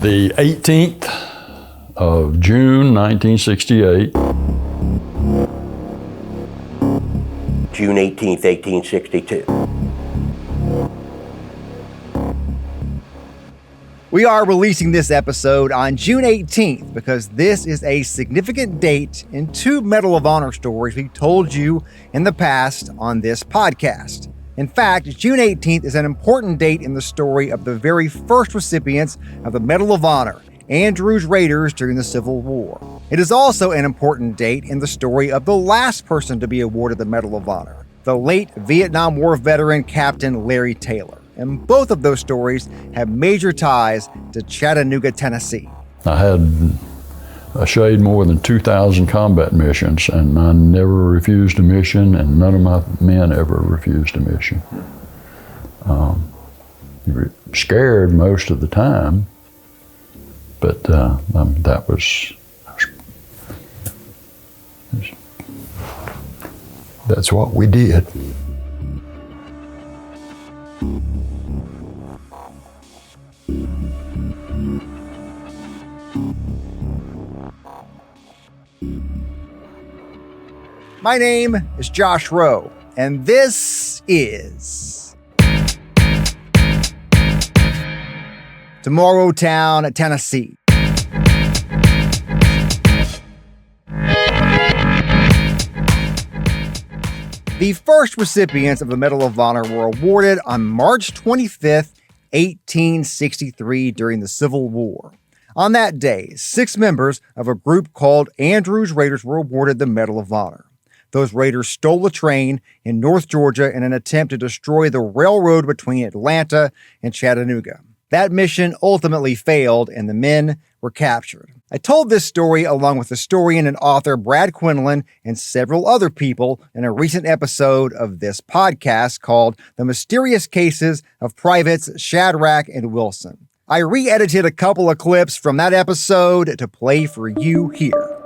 The 18th of June, 1968. June 18th, 1862. We are releasing this episode on June 18th because this is a significant date in two Medal of Honor stories we told you in the past on this podcast. In fact, June 18th is an important date in the story of the very first recipients of the Medal of Honor, Andrews Raiders during the Civil War. It is also an important date in the story of the last person to be awarded the Medal of Honor, the late Vietnam War veteran Captain Larry Taylor. And both of those stories have major ties to Chattanooga, Tennessee. I had a shade more than 2,000 combat missions, and I never refused a mission, and none of my men ever refused a mission. You were scared most of the time, but that's what we did. My name is Josh Rowe, and this is Tomorrow Town, Tennessee. The first recipients of the Medal of Honor were awarded on March 25th, 1863 during the Civil War. On that day, 6 members of a group called Andrews Raiders were awarded the Medal of Honor. Those raiders stole a train in North Georgia in an attempt to destroy the railroad between Atlanta and Chattanooga. That mission ultimately failed and the men were captured. I told this story along with historian and author Brad Quinlan and several other people in a recent episode of this podcast called The Mysterious Cases of Privates Shadrach and Wilson. I re-edited a couple of clips from that episode to play for you here.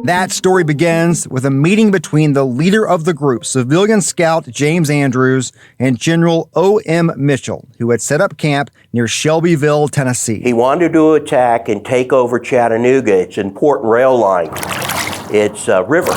That story begins with a meeting between the leader of the group, civilian scout James Andrews, and General O.M. Mitchell, who had set up camp near Shelbyville, Tennessee. He wanted to attack and take over Chattanooga. It's an important rail line. It's a river.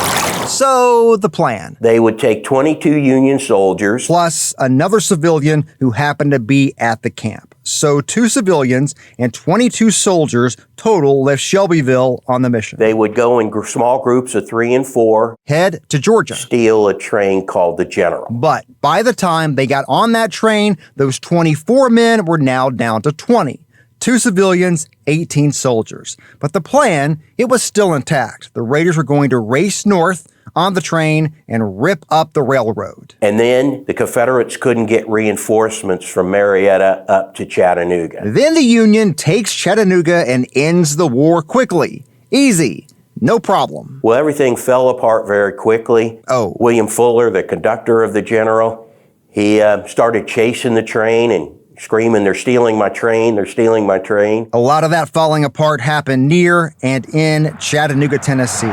So the plan. They would take 22 Union soldiers. Plus another civilian who happened to be at the camp. So 2 civilians and 22 soldiers total left Shelbyville on the mission. They would go in small groups of 3 and 4. Head to Georgia. Steal a train called the General. But by the time they got on that train, those 24 men were now down to 20. 2 civilians, 18 soldiers. But the plan, it was still intact. The Raiders were going to race north on the train and rip up the railroad. And then the Confederates couldn't get reinforcements from Marietta up to Chattanooga. Then the Union takes Chattanooga and ends the war quickly. Easy. No problem. Well, everything fell apart very quickly. Oh. William Fuller, the conductor of the General, he started chasing the train and screaming, "They're stealing my train, they're stealing my train." A lot of that falling apart happened near and in Chattanooga, Tennessee.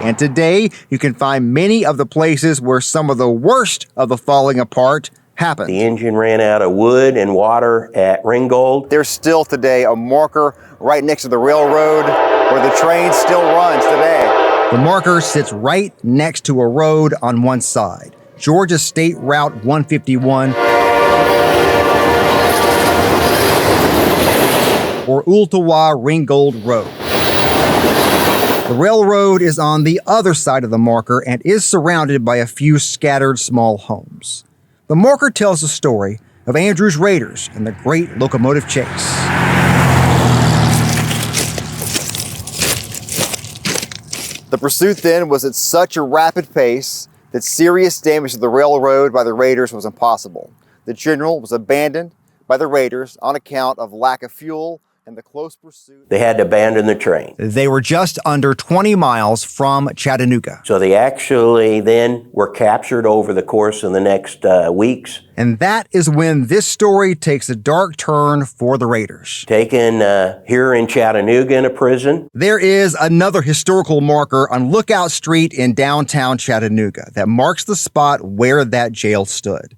And today, you can find many of the places where some of the worst of the falling apart happened. The engine ran out of wood and water at Ringgold. There's still today a marker right next to the railroad where the train still runs today. The marker sits right next to a road on one side, Georgia State Route 151, or Ooltewah-Ringgold Road. The railroad is on the other side of the marker and is surrounded by a few scattered small homes. The marker tells the story of Andrews Raiders and the great locomotive chase. The pursuit then was at such a rapid pace that serious damage to the railroad by the Raiders was impossible. The General was abandoned by the Raiders on account of lack of fuel, and the close pursuit. They had to abandon the train. They were just under 20 miles from Chattanooga. So they actually then were captured over the course of the next weeks. And that is when this story takes a dark turn for the Raiders. Taken here in Chattanooga in a prison. There is another historical marker on Lookout Street in downtown Chattanooga that marks the spot where that jail stood.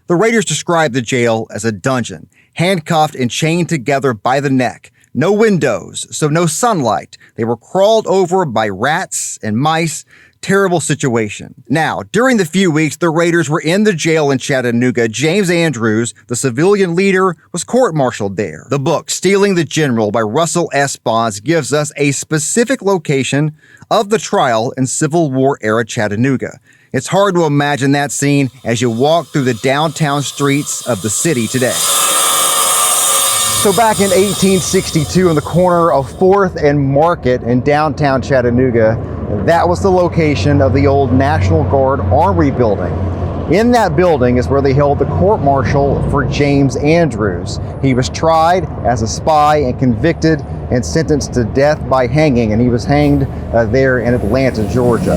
The Raiders described the jail as a dungeon, handcuffed and chained together by the neck. No windows, so no sunlight. They were crawled over by rats and mice. Terrible situation. Now, during the few weeks the Raiders were in the jail in Chattanooga, James Andrews, the civilian leader, was court-martialed there. The book, Stealing the General by Russell S. Bonds, gives us a specific location of the trial in Civil War-era Chattanooga. It's hard to imagine that scene as you walk through the downtown streets of the city today. So back in 1862, in the corner of 4th and Market in downtown Chattanooga, that was the location of the old National Guard Armory building. In that building is where they held the court-martial for James Andrews. He was tried as a spy and convicted and sentenced to death by hanging, and he was hanged there in Atlanta, Georgia.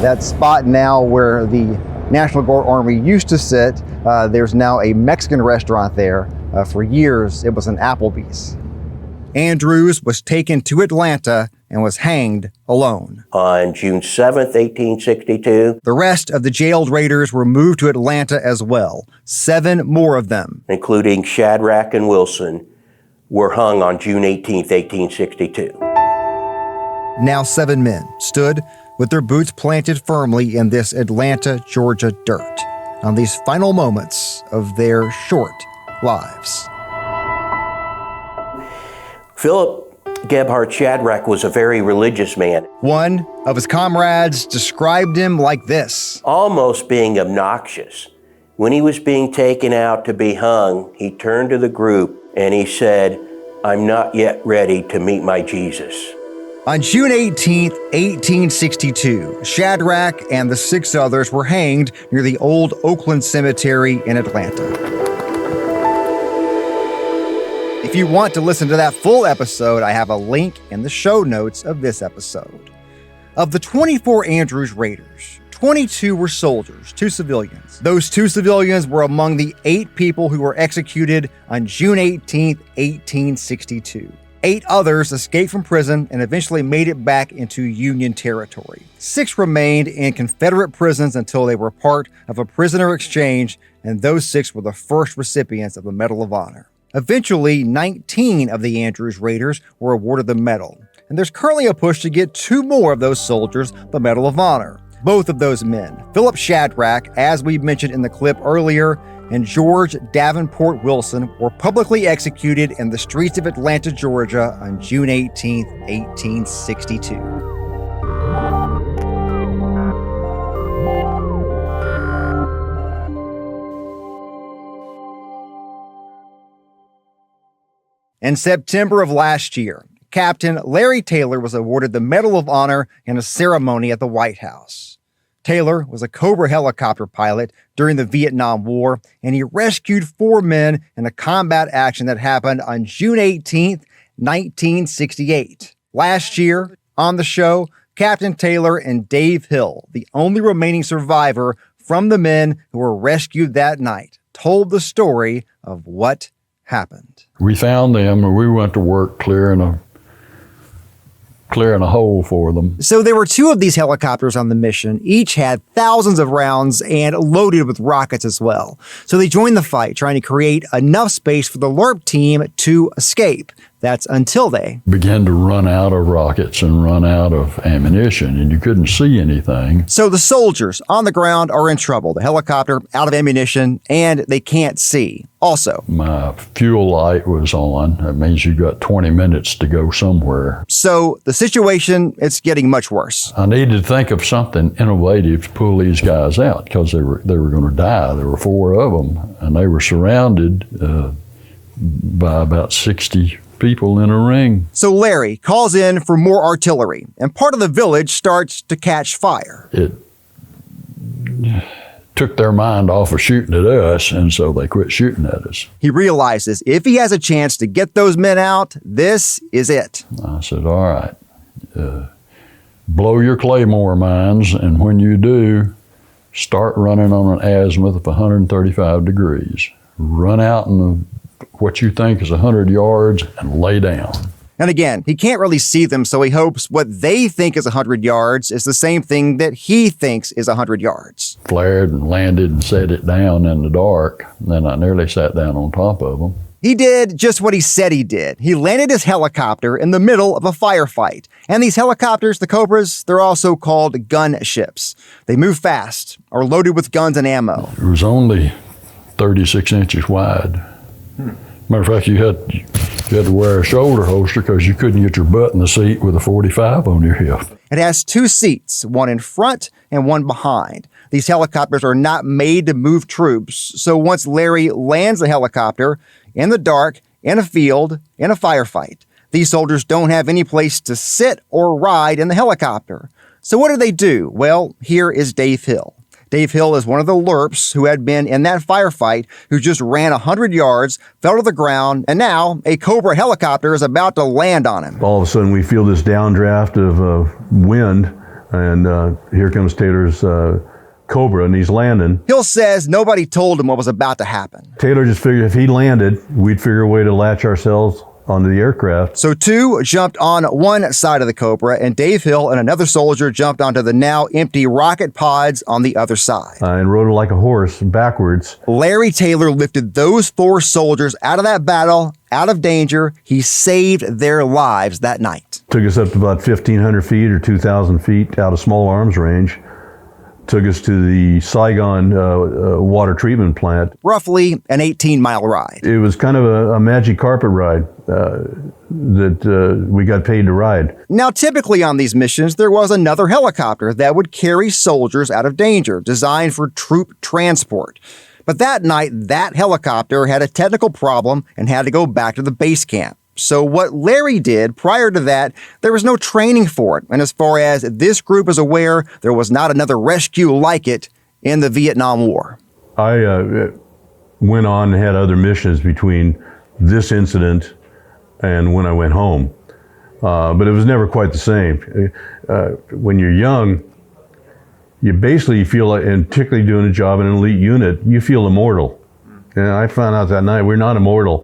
That spot now where the National Guard Armory used to sit, there's now a Mexican restaurant there. For years, it was an Applebee's. Andrews was taken to Atlanta and was hanged alone. On June 7th, 1862. The rest of the jailed Raiders were moved to Atlanta as well. 7 more of them, including Shadrach and Wilson, were hung on June 18th, 1862. Now 7 men stood with their boots planted firmly in this Atlanta, Georgia dirt on these final moments of their short lives. Philip Gebhard Shadrach was a very religious man. One of his comrades described him like this: almost being obnoxious. When he was being taken out to be hung, he turned to the group and he said, "I'm not yet ready to meet my Jesus." On June 18, 1862, Shadrach and the 6 others were hanged near the old Oakland Cemetery in Atlanta. If you want to listen to that full episode, I have a link in the show notes of this episode. Of the 24 Andrews Raiders, 22 were soldiers, 2 civilians. Those 2 civilians were among the 8 people who were executed on June 18, 1862. 8 others escaped from prison and eventually made it back into Union territory. 6 remained in Confederate prisons until they were part of a prisoner exchange, and those 6 were the first recipients of the Medal of Honor. Eventually, 19 of the Andrews Raiders were awarded the medal, and there's currently a push to get 2 more of those soldiers the Medal of Honor. Both of those men, Philip Shadrach, as we mentioned in the clip earlier, and George Davenport Wilson, were publicly executed in the streets of Atlanta, Georgia on June 18, 1862. In September of last year, Captain Larry Taylor was awarded the Medal of Honor in a ceremony at the White House. Taylor was a Cobra helicopter pilot during the Vietnam War, and he rescued 4 men in a combat action that happened on June 18, 1968. Last year, on the show, Captain Taylor and Dave Hill, the only remaining survivor from the men who were rescued that night, told the story of what happened. We found them and we went to work clearing a hole for them. So there were 2 of these helicopters on the mission. Each had thousands of rounds and loaded with rockets as well. So they joined the fight, trying to create enough space for the LRP team to escape. That's until they began to run out of rockets and run out of ammunition, and you couldn't see anything. So the soldiers on the ground are in trouble. The helicopter out of ammunition, and they can't see. Also, my fuel light was on. That means you got 20 minutes to go somewhere. So the situation, it's getting much worse. I needed to think of something innovative to pull these guys out because they were going to die. There were 4 of them, and they were surrounded by about 60 people in a ring. So Larry calls in for more artillery, and part of the village starts to catch fire. It took their mind off of shooting at us, and so they quit shooting at us. He realizes if he has a chance to get those men out, this is it. I said, all right, blow your claymore mines, and when you do, start running on an azimuth of 135 degrees. Run out in what you think is 100 yards and lay down. And again, he can't really see them, so he hopes what they think is 100 yards is the same thing that he thinks is 100 yards. Flared and landed and set it down in the dark. And then I nearly sat down on top of them. He did just what he said he did. He landed his helicopter in the middle of a firefight. And these helicopters, the Cobras, they're also called gun ships. They move fast, are loaded with guns and ammo. It was only 36 inches wide. Matter of fact, you had to wear a shoulder holster because you couldn't get your butt in the seat with a 45 on your hip. It has two seats, one in front and one behind. These helicopters are not made to move troops, so once Larry lands the helicopter in the dark, in a field, in a firefight, these soldiers don't have any place to sit or ride in the helicopter. So what do? Well, here is Dave Hill. Dave Hill is one of the LRPs who had been in that firefight, who just ran 100 yards, fell to the ground, and now a Cobra helicopter is about to land on him. All of a sudden we feel this downdraft of wind, and here comes Taylor's Cobra, and he's landing. Hill says nobody told him what was about to happen. Taylor just figured if he landed, we'd figure a way to latch ourselves onto the aircraft. So two jumped on one side of the Cobra, and Dave Hill and another soldier jumped onto the now empty rocket pods on the other side. And rode like a horse backwards. Larry Taylor lifted those four soldiers out of that battle, out of danger. He saved their lives that night. Took us up to about 1,500 feet or 2,000 feet out of small arms range. Took us to the Saigon water treatment plant. Roughly an 18-mile ride. It was kind of a magic carpet ride that we got paid to ride. Now, typically on these missions, there was another helicopter that would carry soldiers out of danger, designed for troop transport. But that night, that helicopter had a technical problem and had to go back to the base camp. So what Larry did prior to that, there was no training for it. And as far as this group is aware, there was not another rescue like it in the Vietnam War. I went on and had other missions between this incident and when I went home. But it was never quite the same. When you're young, you basically feel like, and particularly doing a job in an elite unit, you feel immortal. And I found out that night we're not immortal.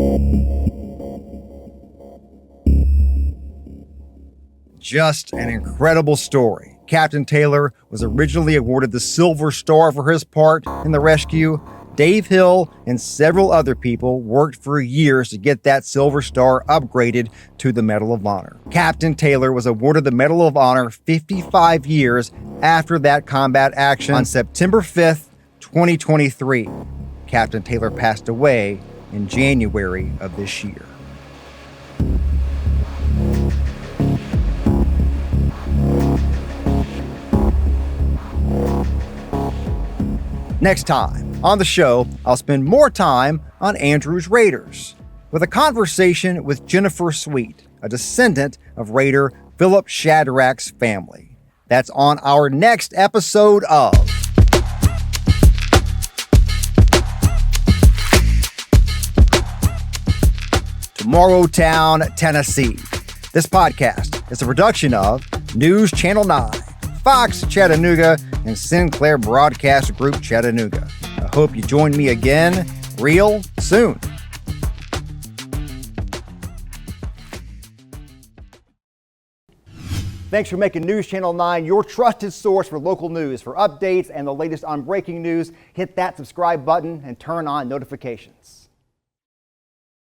Just an incredible story. Captain Taylor was originally awarded the Silver Star for his part in the rescue. Dave Hill and several other people worked for years to get that Silver Star upgraded to the Medal of Honor. Captain Taylor was awarded the Medal of Honor 55 years after that combat action on September 5th, 2023. Captain Taylor passed away in January of this year. Next time on the show, I'll spend more time on Andrews Raiders with a conversation with Jennifer Sweet, a descendant of Raider Philip Shadrack's family. That's on our next episode of Tomorrowtown, Tennessee. This podcast is a production of News Channel 9, Fox Chattanooga, and Sinclair Broadcast Group Chattanooga. I hope you join me again real soon. Thanks for making News Channel 9 your trusted source for local news. For updates and the latest on breaking news, hit that subscribe button and turn on notifications.